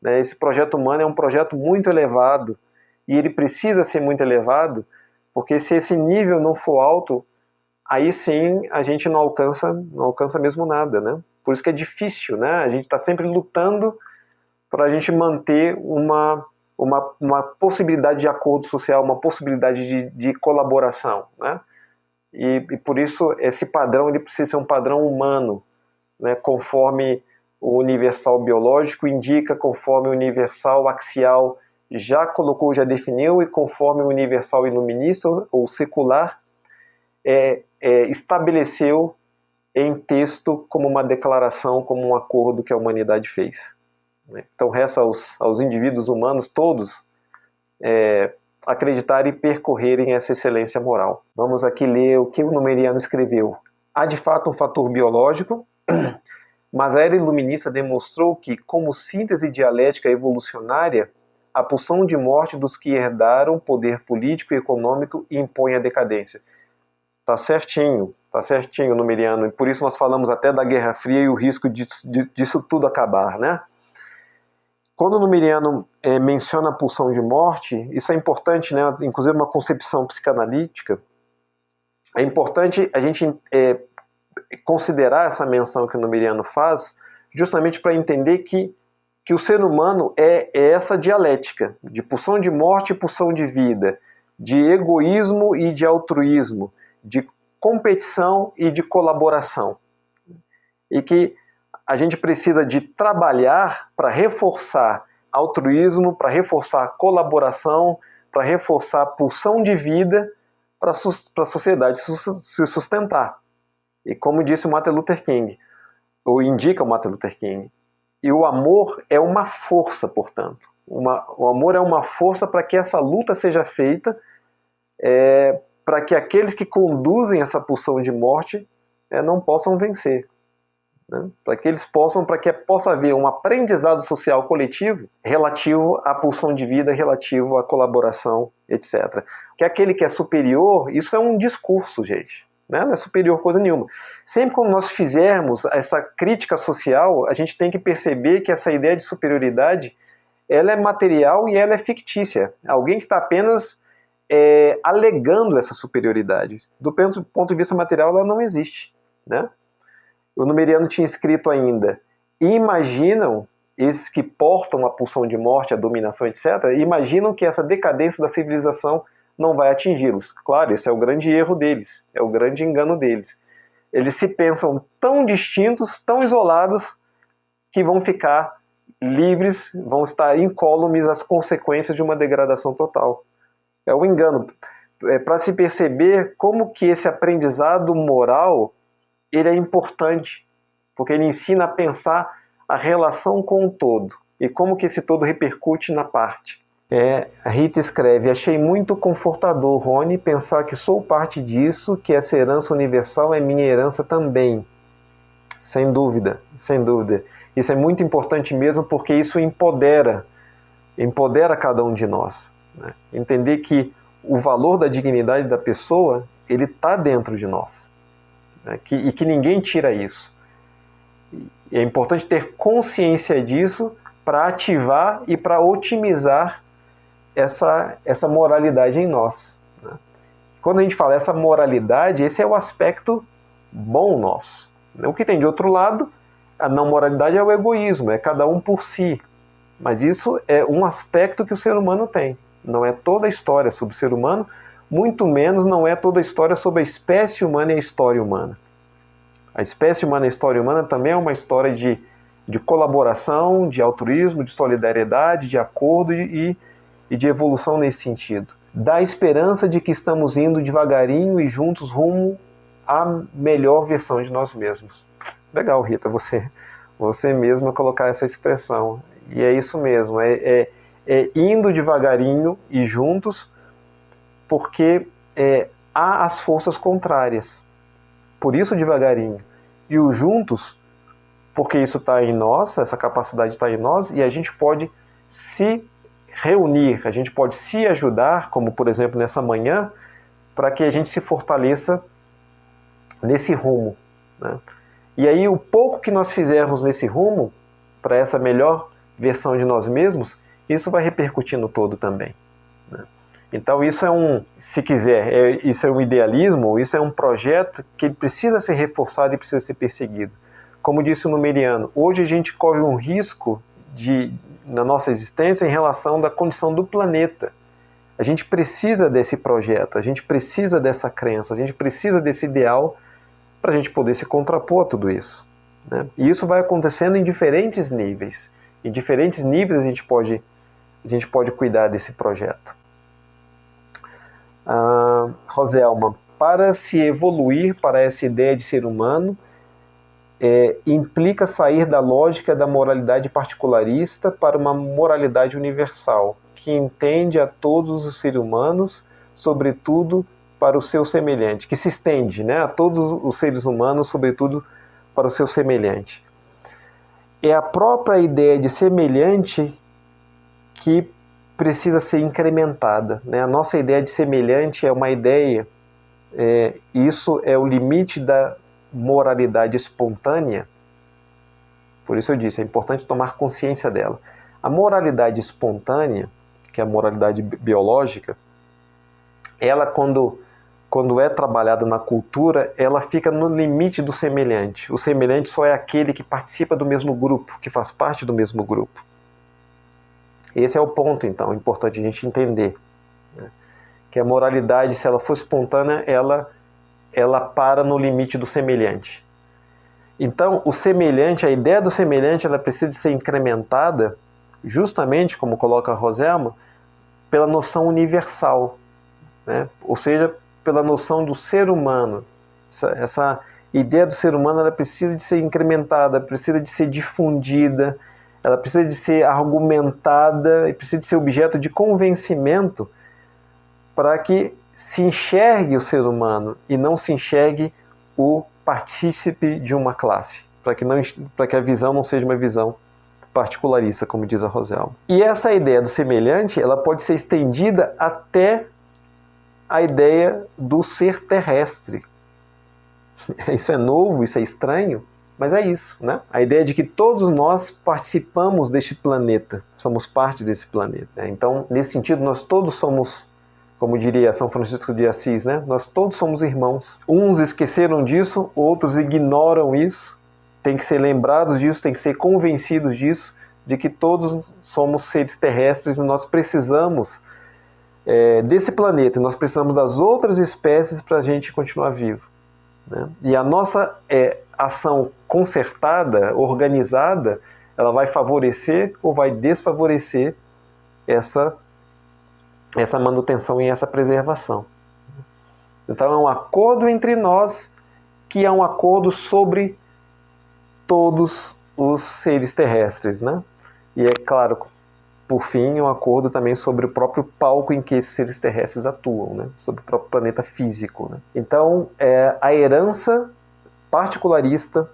A: Né? Esse projeto humano é um projeto muito elevado, e ele precisa ser muito elevado, porque se esse nível não for alto, aí sim a gente não alcança mesmo nada, né? Por isso que é difícil, né? A gente está sempre lutando para a gente manter uma possibilidade de acordo social, uma possibilidade de colaboração, né? E por isso esse padrão ele precisa ser um padrão humano, né? Conforme o universal biológico indica, conforme o universal axial já colocou, já definiu, e conforme o universal iluminista ou secular estabeleceu em texto como uma declaração, como um acordo que a humanidade fez. Então resta aos indivíduos humanos todos acreditarem e percorrerem essa excelência moral. Vamos aqui ler o que o Numeriano escreveu. Há de fato um fator biológico, mas a era iluminista demonstrou que, como síntese dialética evolucionária, a pulsão de morte dos que herdaram poder político e econômico impõe a decadência. Tá certinho, Numeriano, e por isso nós falamos até da Guerra Fria e o risco disso tudo acabar, né? Quando o Numeriano menciona a pulsão de morte, isso é importante, né? Inclusive uma concepção psicanalítica, é importante a gente considerar essa menção que o Numeriano faz, justamente para entender que o ser humano é essa dialética de pulsão de morte e pulsão de vida, de egoísmo e de altruísmo, de competição e de colaboração. E que a gente precisa de trabalhar para reforçar altruísmo, para reforçar colaboração, para reforçar a pulsão de vida para a sociedade se sustentar. E como disse o Martin Luther King, ou indica o Martin Luther King, e o amor é uma força, portanto. O amor é uma força para que essa luta seja feita, para que aqueles que conduzem essa pulsão de morte não possam vencer. Né? Para que possa haver um aprendizado social coletivo relativo à pulsão de vida, relativo à colaboração, etc. Que aquele que é superior, isso é um discurso, gente. Não é superior coisa nenhuma. Sempre quando nós fizermos essa crítica social, a gente tem que perceber que essa ideia de superioridade ela é material e ela é fictícia. Alguém que está apenas alegando essa superioridade. Do ponto de vista material, ela não existe. Né? O Numeriano tinha escrito ainda: imaginam, esses que portam a pulsão de morte, a dominação, etc., imaginam que essa decadência da civilização não vai atingi-los. Claro, esse é o grande erro deles, é o grande engano deles. Eles se pensam tão distintos, tão isolados, que vão ficar livres, vão estar incólumes às consequências de uma degradação total. É o engano. Para se perceber como que esse aprendizado moral ele é importante, porque ele ensina a pensar a relação com o todo e como que esse todo repercute na parte. A Rita escreve: achei muito confortador, Rony, pensar que sou parte disso, que essa herança universal é minha herança também. Sem dúvida, sem dúvida. Isso é muito importante mesmo, porque isso empodera cada um de nós. Né? Entender que o valor da dignidade da pessoa, ele está dentro de nós. Né? E que ninguém tira isso. E é importante ter consciência disso para ativar e para otimizar essa moralidade em nós. Né? Quando a gente fala essa moralidade, esse é o aspecto bom nosso. O que tem de outro lado, a não moralidade é o egoísmo, é cada um por si. Mas isso é um aspecto que o ser humano tem. Não é toda a história sobre o ser humano, muito menos não é toda a história sobre a espécie humana e a história humana. A espécie humana e a história humana também é uma história de colaboração, de altruísmo, de solidariedade, de acordo e de evolução nesse sentido. Dá esperança de que estamos indo devagarinho e juntos rumo à melhor versão de nós mesmos. Legal, Rita, você mesma colocar essa expressão. E é isso mesmo, é indo devagarinho e juntos, porque há as forças contrárias. Por isso devagarinho. E o juntos, porque isso está em nós, essa capacidade está em nós, e a gente pode se reunir, a gente pode se ajudar, como por exemplo nessa manhã, para que a gente se fortaleça nesse rumo. Né? E aí o pouco que nós fizermos nesse rumo, para essa melhor versão de nós mesmos, isso vai repercutir no todo também. Né? Então isso é se quiser, isso é um idealismo, isso é um projeto que ele precisa ser reforçado e precisa ser perseguido. Como disse o Numeriano, hoje a gente corre um risco na nossa existência em relação da condição do planeta. A gente precisa desse projeto, a gente precisa dessa crença, a gente precisa desse ideal para a gente poder se contrapor a tudo isso, né? E isso vai acontecendo em diferentes níveis. Em diferentes níveis a gente pode cuidar desse projeto. Roselma, para se evoluir para essa ideia de ser humano, implica sair da lógica da moralidade particularista para uma moralidade universal, que entende a todos os seres humanos, sobretudo para o seu semelhante, que se estende, né, a todos os seres humanos, sobretudo para o seu semelhante. É a própria ideia de semelhante que precisa ser incrementada, né? A nossa ideia de semelhante é uma ideia, isso é o limite da moralidade espontânea. Por isso eu disse, é importante tomar consciência dela. A moralidade espontânea, que é a moralidade biológica, ela quando é trabalhada na cultura, ela fica no limite do semelhante. O semelhante só é aquele que participa do mesmo grupo, que faz parte do mesmo grupo. Esse é o ponto, então, importante a gente entender, né? Que a moralidade, se ela for espontânea, ela para no limite do semelhante. Então, o semelhante, a ideia do semelhante, ela precisa ser incrementada, justamente, como coloca a Roselma, pela noção universal, né? Ou seja, pela noção do ser humano. Essa ideia do ser humano, ela precisa de ser incrementada, precisa de ser difundida, ela precisa de ser argumentada e precisa de ser objeto de convencimento para que se enxergue o ser humano e não se enxergue o partícipe de uma classe, para que a visão não seja uma visão particularista, como diz a Roselma. E essa ideia do semelhante, ela pode ser estendida até a ideia do ser terrestre. Isso é novo, isso é estranho, mas é isso, né? A ideia de que todos nós participamos deste planeta, somos parte desse planeta, né? Então, nesse sentido, nós todos somos, como diria São Francisco de Assis, né? Nós todos somos irmãos. Uns esqueceram disso, outros ignoram isso. Tem que ser lembrados disso, tem que ser convencidos disso, de que todos somos seres terrestres e nós precisamos desse planeta, nós precisamos das outras espécies para a gente continuar vivo, né? E a nossa ação concertada, organizada, ela vai favorecer ou vai desfavorecer essa manutenção e essa preservação. Então é um acordo entre nós que é um acordo sobre todos os seres terrestres, né? E é claro, por fim, um acordo também sobre o próprio palco em que esses seres terrestres atuam, né? Sobre o próprio planeta físico, né? Então, a herança particularista,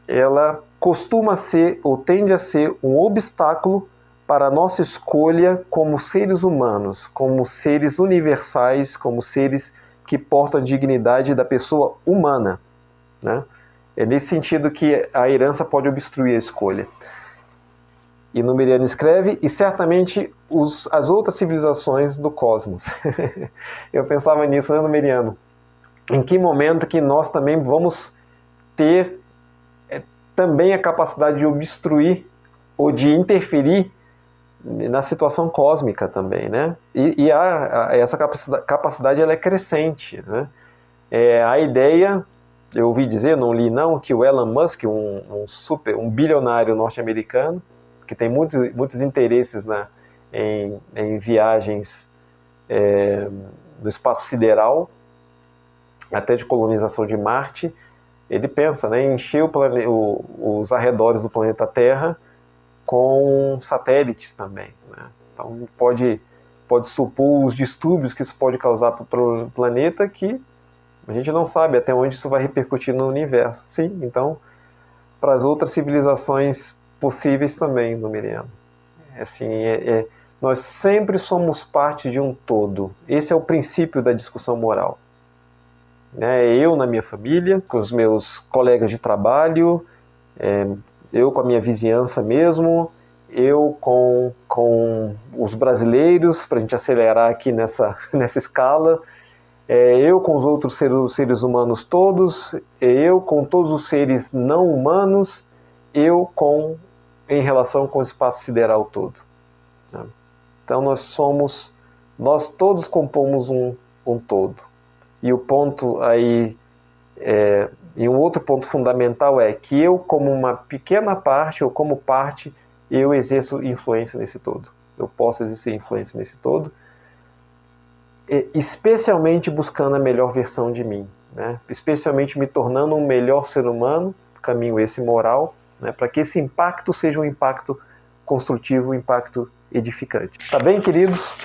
A: ela costuma ser, ou tende a ser, um obstáculo para a nossa escolha como seres humanos, como seres universais, como seres que portam a dignidade da pessoa humana, né? É nesse sentido que a herança pode obstruir a escolha. E Numeriano escreve, e certamente as outras civilizações do cosmos. Eu pensava nisso, né, Numeriano? Em que momento que nós também vamos ter também a capacidade de obstruir ou de interferir na situação cósmica também, né? E essa capacidade ela é crescente, né? A ideia, eu ouvi dizer, não li não, que o Elon Musk, um bilionário norte-americano, que tem muitos interesses em viagens no espaço sideral, até de colonização de Marte, ele pensa, né, em encher os arredores do planeta Terra com satélites também, né? Então pode supor os distúrbios que isso pode causar para o planeta, que a gente não sabe até onde isso vai repercutir no universo. Sim, então para as outras civilizações possíveis também, Numeriano. Assim, nós sempre somos parte de um todo. Esse é o princípio da discussão moral. Eu na minha família, com os meus colegas de trabalho, eu com a minha vizinhança mesmo, eu com os brasileiros, para a gente acelerar aqui nessa escala, eu com os outros seres humanos todos, eu com todos os seres não humanos, eu em relação com o espaço sideral todo. Então nós todos compomos um todo. E o ponto aí, e um outro ponto fundamental é que eu, como uma pequena parte, ou como parte, eu exerço influência nesse todo. Eu posso exercer influência nesse todo, especialmente buscando a melhor versão de mim, né? Especialmente me tornando um melhor ser humano, caminho esse moral, né? Para que esse impacto seja um impacto construtivo, um impacto edificante. Tá bem, queridos?